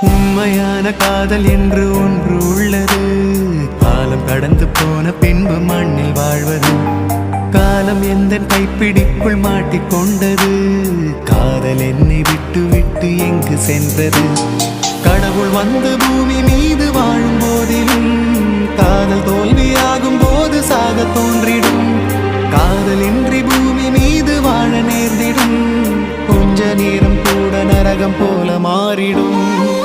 உண்மையான காதல் என்று ஒன்று உள்ளது. காலம் கடந்து போன பின்பு மண்ணில் வாழ்வது. காலம் எந்த கைப்பிடிக்குள் மாட்டிக்கொண்டது. காதல் என்னை விட்டு விட்டு எங்கு சென்றது? கடவுள் வந்து பூமி மீது வாழும் போதிலும் காதல் தோல்வியாகும் போது சாக தோன்றிடும். காதலின்றி பூமி மீது வாழ நேர்ந்திடும். கொஞ்ச நேரம் கூட நரகம் போல மாறிடும்.